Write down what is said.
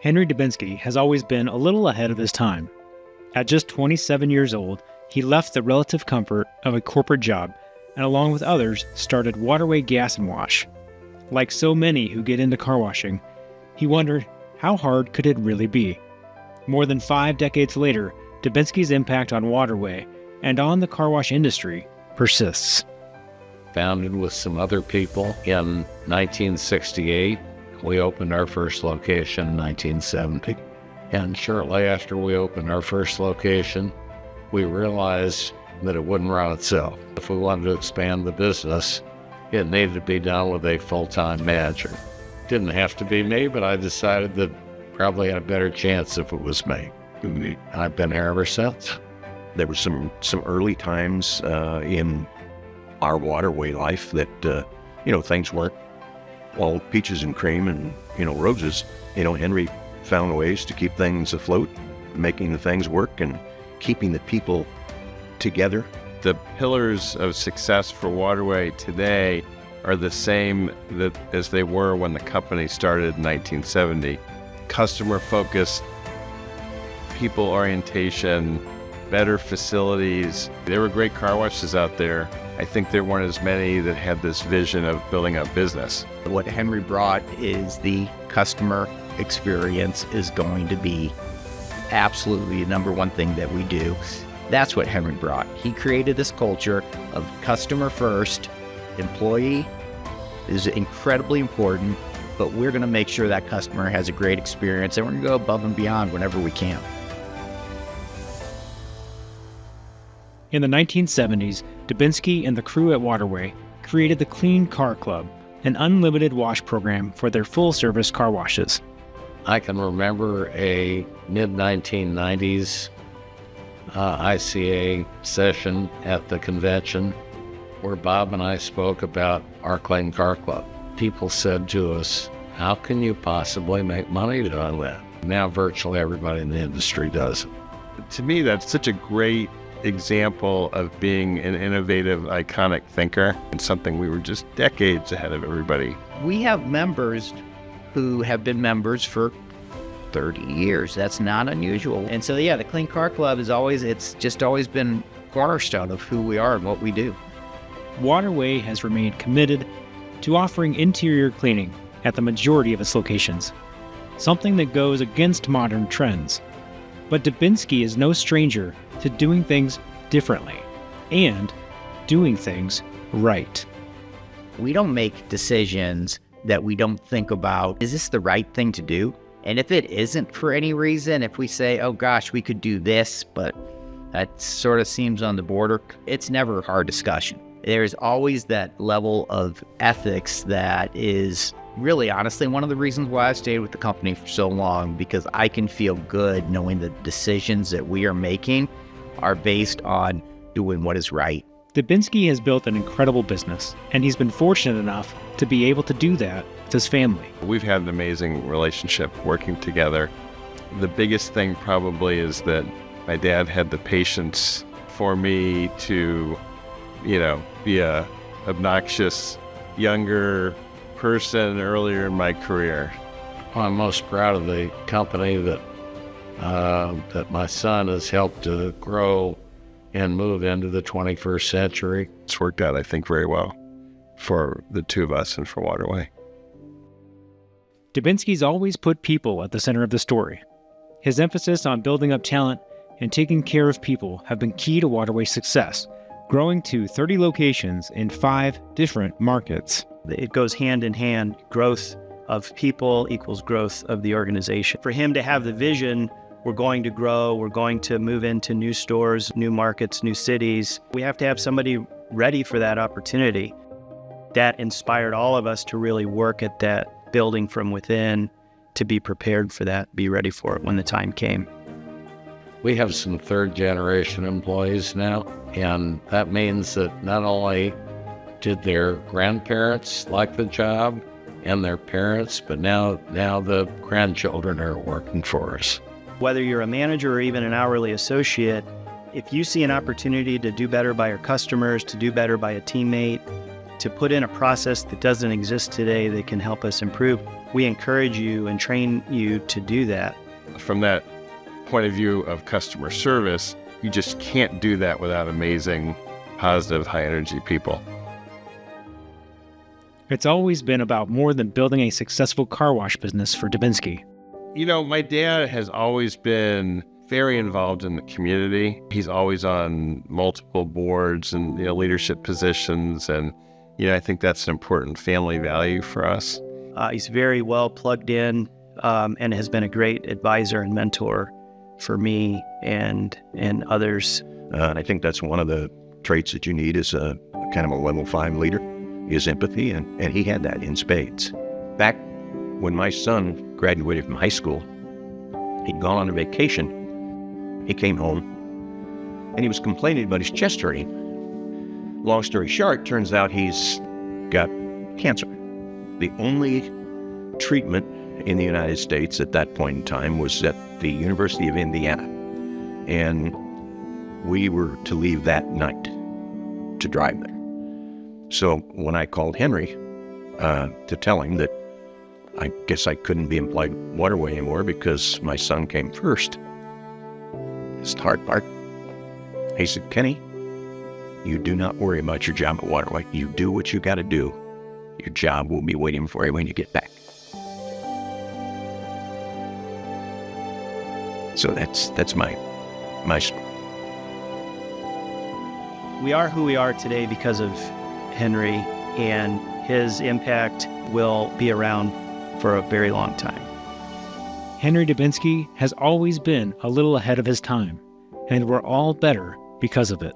Henry Dubinsky has always been a little ahead of his time. At just 27 years old, he left the relative comfort of a corporate job and, along with others, started Waterway Gas and Wash. Like so many who get into car washing, he wondered, how hard could it really be? More than 5 decades later, Dubinsky's impact on Waterway and on the car wash industry persists. Founded with some other people in 1968. We opened our first location in 1970. And shortly after we opened our first location, we realized that it wouldn't run itself. If we wanted to expand the business, it needed to be done with a full-time manager. Didn't have to be me, but I decided that probably had a better chance if it was me. I've been here ever since. There were some early times in our Waterway life that, things weren't all peaches and cream and, roses. Henry found ways to keep things afloat, making the things work and keeping the people together. The pillars of success for Waterway today are the same as they were when the company started in 1970. Customer focus, people orientation, better facilities. There were great car washes out there. I think there weren't as many that had this vision of building a business. What Henry brought is the customer experience is going to be absolutely the number one thing that we do. That's what Henry brought. He created this culture of customer first. Employee is incredibly important, but we're going to make sure that customer has a great experience, and we're going to go above and beyond whenever we can. In the 1970s, Dubinsky and the crew at Waterway created the Clean Car Club, an unlimited wash program for their full-service car washes. I can remember a mid-1990s ICA session at the convention where Bob and I spoke about our Clean Car Club. People said to us, how can you possibly make money doing that? Now virtually everybody in the industry does it. To me, that's such a great example of being an innovative, iconic thinker, and something we were just decades ahead of everybody. We have members who have been members for 30 years. That's not unusual. And so, the Clean Car Club it's just always been cornerstone of who we are and what we do. Waterway has remained committed to offering interior cleaning at the majority of its locations, something that goes against modern trends. But Dubinsky is no stranger to doing things differently and doing things right. We don't make decisions that we don't think about, is this the right thing to do? And if it isn't for any reason, if we say, oh gosh, we could do this, but that sort of seems on the border, it's never a hard discussion. There's always that level of ethics that is really, honestly, one of the reasons why I stayed with the company for so long, because I can feel good knowing the decisions that we are making are based on doing what is right. Dubinsky has built an incredible business, and he's been fortunate enough to be able to do that with his family. We've had an amazing relationship working together. The biggest thing probably is that my dad had the patience for me to, be a obnoxious younger person earlier in my career. I'm most proud of the company that my son has helped to grow and move into the 21st century. It's worked out, I think, very well for the two of us and for Waterway. Dubinsky's always put people at the center of the story. His emphasis on building up talent and taking care of people have been key to Waterway's success, growing to 30 locations in 5 different markets. It goes hand in hand. Growth of people equals growth of the organization. For him to have the vision, we're going to grow, we're going to move into new stores, new markets, new cities. We have to have somebody ready for that opportunity. That inspired all of us to really work at that building from within, to be prepared for that, be ready for it when the time came. We have some third-generation employees now, and that means that not only did their grandparents like the job and their parents, but now the grandchildren are working for us. Whether you're a manager or even an hourly associate, If you see an opportunity to do better by your customers, to do better by a teammate, to put in a process that doesn't exist today that can help us improve, we encourage you and train you to do that. From that point of view of customer service, you just can't do that without amazing, positive, high-energy people. It's always been about more than building a successful car wash business for Dubinsky. You know, my dad has always been very involved in the community. He's always on multiple boards and, leadership positions. And, I think that's an important family value for us. He's very well plugged in and has been a great advisor and mentor for me and others. And I think that's one of the traits that you need as a kind of a level 5 leader is empathy. And he had that in spades. Back when my son graduated from high school, he'd gone on a vacation. He came home and he was complaining about his chest hurting. Long story short, turns out he's got cancer. The only treatment in the United States at that point in time was at the University of Indiana. And we were to leave that night to drive there. So when I called Henry to tell him that I guess I couldn't be employed Waterway anymore because my son came first, it's the hard part. He said, Kenny, you do not worry about your job at Waterway. You do what you got to do. Your job will be waiting for you when you get back. So that's my story. We are who we are today because of Henry, and his impact will be around for a very long time. Henry Dubinsky has always been a little ahead of his time, and we're all better because of it.